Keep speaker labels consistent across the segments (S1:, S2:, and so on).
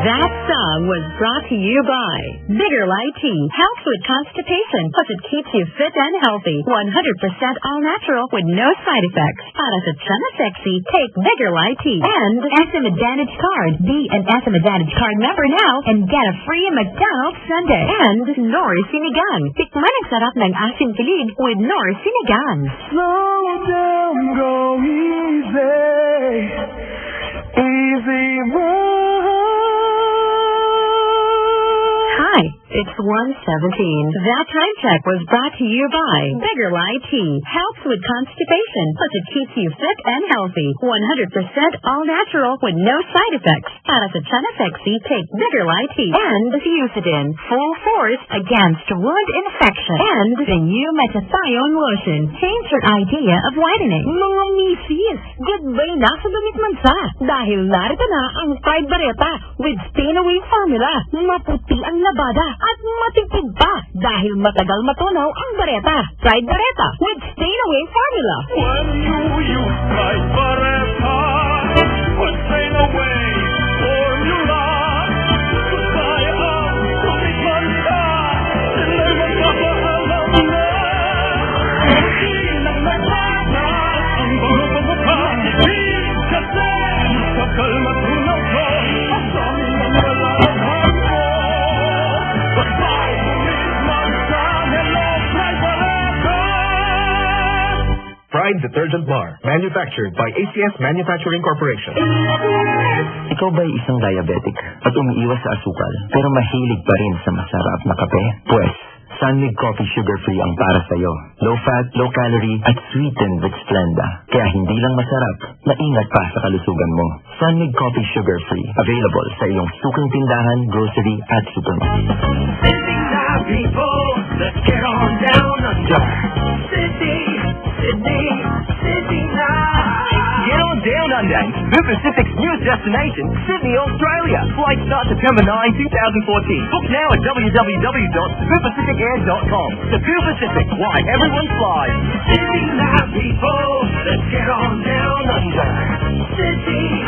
S1: That song was brought to you by Bigger Light Tea. Helps with constipation, plus it keeps you fit and healthy. 100% all natural with no side effects. Para sa Chana Sexy, take Bigger Light Tea. And SM Advantage Card. Be an SM Advantage Card member now and get a free McDonald's sundae. And Nori Sinigang. Tikman ang sarap ng asin kilig with Nori Sinigang.
S2: Slow down, go easy. Easy
S1: Hi, it's 1:17. That time check was brought to you by Bigger Light Tea. Helps with constipation, plus it keeps you fit and healthy. 100% all natural with no side effects. Para sa Chana Sexy, take Bigger Light Tea. And Fusidin, full force against wound infection. And the new Metathione Lotion. Change your idea of whitening.
S3: Mga misis, goodbye na sa damit mansa. Dahil narito na ang Pride Barreta with Stain Away Formula. Maputi ang labada at matipid pa dahil matagal matunaw ang bareta. Pride Barreta with Stain Away Formula.
S2: When you use Pride Barreta with Stain Away Formula, goodbye ang kumikanta. Sila'y magpapaalam na. Hindi na nagmana ang bago-bago pa. Ibig kasi tagal matunaw ko. Asang nang malalaman ko.
S4: Pride Detergent Bar, manufactured by ACS Manufacturing Corporation.
S5: Ikaw ba'y isang diabetic at umiiwas sa asukal pero mahilig pa rin sa masarap na kape? Pues, Sunmig Coffee Sugar Free ang para sa'yo. Low fat, low calorie at sweetened with Splenda. Kaya hindi lang masarap, maingat pa sa kalusugan mo. Sunmig Coffee Sugar Free. Available sa iyong sukang tindahan, grocery at supermarket.
S2: Sitting down, people, let's get on down under. Sydney now.
S6: Get on down under. The Pacific's newest destination, Sydney, Australia. Flight starts September 9, 2014. Book now at www.thepacificair.com. The Pure Pacific, why everyone flies.
S2: Sydney now, people, let's get on down under. Sydney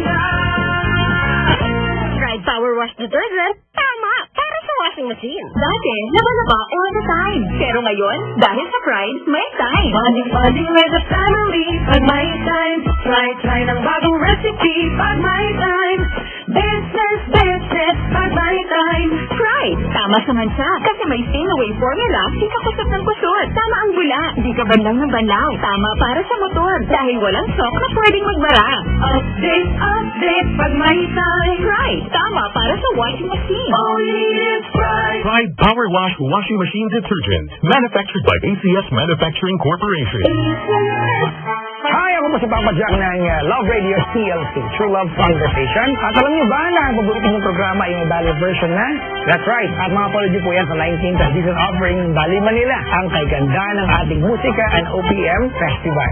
S2: now.
S3: Pride Power Wash Detergent. Tama, para sa washing machine.
S1: Dati, laba-laba all the time. Pero ngayon, dahil sa Pride, may time.
S2: Bonding with the family, pag may time. Try ng bagong recipe, pag may time. Business, pag may time.
S1: Pride, tama sa mansa. Kasi may Stain Away Formula, di ka kusot ng kusot. Tama ang bula, di ka banlang ng banlaw. Tama para sa motor, dahil walang sok na pwedeng magbara.
S2: Update, pag may time.
S1: Pride, tama para sa washing machine.
S2: All you need is Pride.
S4: Pride Power Wash Washing Machine Detergent, manufactured by ACS Manufacturing Corporation.
S7: Hi, ako po si Papa Jack ng Love Radio TLC, True Love Conversation. At alam niyo ba na ang paborito mong programa ay yung Bali version na? That's right. At mga apology po yan sa 19th season offering ng Bali Manila, ang kaganda ng ating musika and OPM Festival.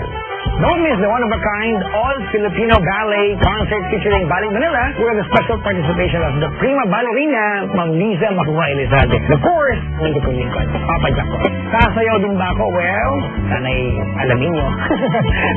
S7: Don't miss the one-of-a-kind all-Filipino ballet concert featuring Bali Manila with the special participation of the prima ballerina, Ma'am Liza Macuha Elizalde. Of course, hindi ko lingkod, Papa Jack po. Sasayaw din ba ako? Well, sana'y alamin nyo.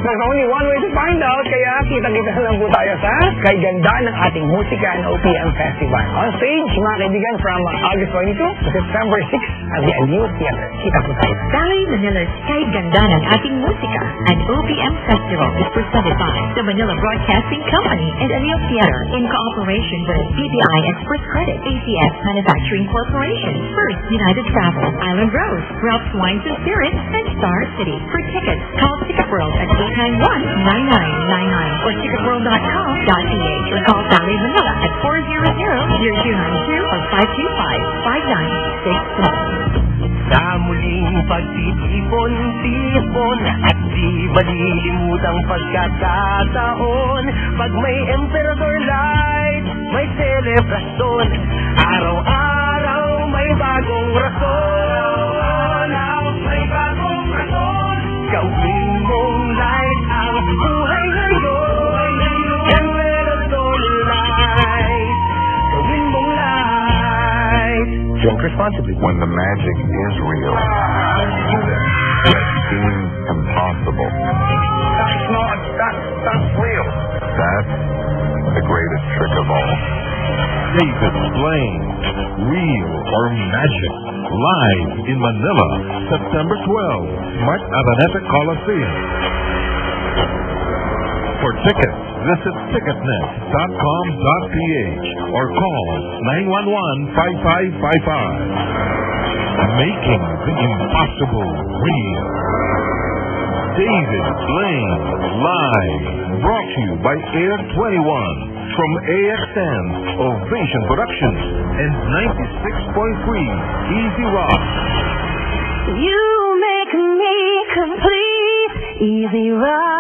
S7: There's only one way to find out, kaya kita-kita lang po tayo sa kaganda ng ating musika and OPM Festival. On stage, mga kaibigan, from August 22 to September 6 at the Aliw Theater. Kita po tayo.
S1: Bali Manila's kaganda ng ating musika and OPM Festival is presented by the Manila Broadcasting Company and Aliw Theater in cooperation with BPI Express Credit, ACS Manufacturing Corporation, First United Travel, Island Rose, Ralph's Wines and Spirits, and Star City. For tickets, call Ticket World at 891-9999 or ticketworld.com.ph or call Bali Manila at 400-0292 or 525-5967.
S6: Sa muling pagtitipon-tipon at di malilimutang pagkakataon. Pag may Emperador Light, may selebrasyon. Araw-araw may bagong rason. May bagong rason. Gawin mong light ang buhay ngayon. Emperador Light. Gawin mong light.
S8: Drink responsibly. When the magic is real, that seems impossible.
S7: That's real.
S8: That's the great greatest trick of all.
S9: David Blaine, Real or Magic, live in Manila, September 12, Smart Araneta Coliseum. For tickets, visit ticketnet.com.ph or call 911-5555. Making the impossible real. David Blaine, live, brought to you by Air 21 from AXN, Ovation Productions, and 96.3 Easy Rock.
S2: You make me complete, Easy Rock.